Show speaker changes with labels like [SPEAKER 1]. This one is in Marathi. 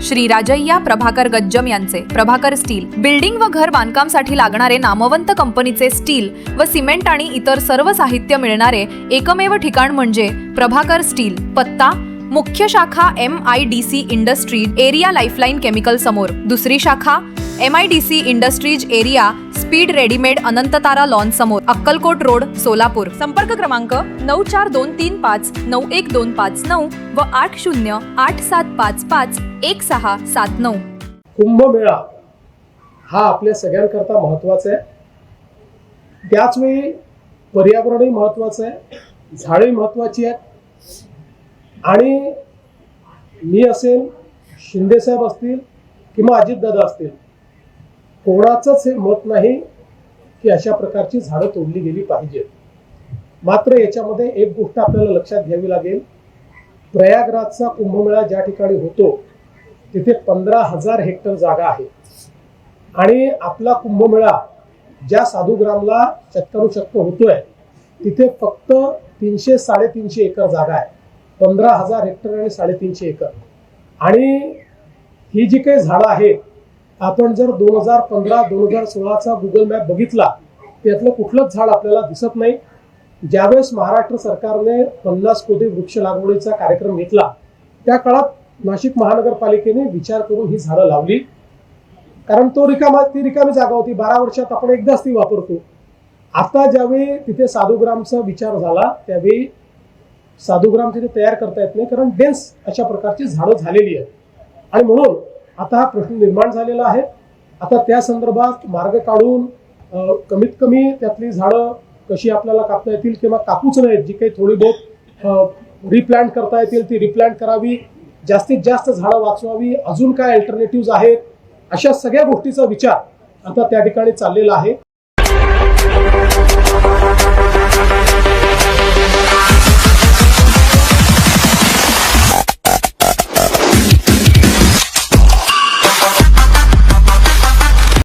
[SPEAKER 1] श्री राजय्या प्रभाकर गज्जम यांचे प्रभाकर स्टील बिल्डिंग व घर बांधकामसाठी लागणारे नामवंत कंपनीचे स्टील व सिमेंट आणि इतर सर्व साहित्य मिळणारे एकमेव ठिकाण म्हणजे प्रभाकर स्टील। पत्ता मुख्य शाखा MIDC industries area lifeline chemical समोर, दुसरी शाखा MIDC industries area speed readymade Anantatara lawn समोर, अक्कलकोट रोड, सोलापूर। संपर्क क्रमांक 9423591259 व 8087551679।
[SPEAKER 2] कुंभमेळा हा आपल्या सगळ्यांकरता महत्त्वाचा आहे, त्याचवेळी पर्यावरणही महत्त्वाचं आहे, झाडे महत्त्वाची आहेत। आणि मी असेल, शिंदेसाहेब असतील किंवा अजितदादा असतील, कोणाचंच हे मत नाही की अशा प्रकारची झाडं तोडली गेली पाहिजेत। मात्र याच्यामध्ये एक गोष्ट आपल्याला लक्षात घ्यावी लागेल, प्रयागराजचा कुंभमेळा ज्या ठिकाणी होतो तिथे 15,000 हेक्टर जागा आहे आणि आपला कुंभमेळा ज्या साधुग्रामला चक्कानुचक्क होतोय तिथे फक्त 300-350 एकर जागा आहे। 15,000 हेक्टर आणि 350 एकर। आणि ही जी काही झाडं आहेत, आपण जर 2015-2016चा गुगल मॅप बघितला त्यातलं कुठलंच झाड आपल्याला दिसत नाही। ज्यावेळेस महाराष्ट्र सरकारने 50 कोटी वृक्ष लागवडीचा कार्यक्रम घेतला त्या काळात नाशिक महानगरपालिकेने विचार करून ही झाडं लावली, कारण ती रिकामी जागा होती, 12 वर्षात आपण एकदाच ती वापरतो। आता ज्यावेळी तिथे साधुग्रामचा विचार झाला त्यावेळी साधुग्राम तिथे तयार करता येत नाही, कारण डेन्स अशा प्रकारची झाडं झालेली आहेत आणि म्हणून आता हा प्रश्न निर्माण झालेला आहे। आता त्या संदर्भात मार्ग काढून कमीत कमी त्यातली झाडं कशी आपल्याला कापता येतील किंवा कापूच नाहीत, जी काही थोडी बहुत रिप्लांट करता येतील ती रिप्लांट करावी, जास्तीत जास्त झाडं वाचवावी, अजून काय अल्टरनेटिव्ह आहेत, अशा सगळ्या गोष्टीचा विचार आता त्या ठिकाणी चाललेला आहे।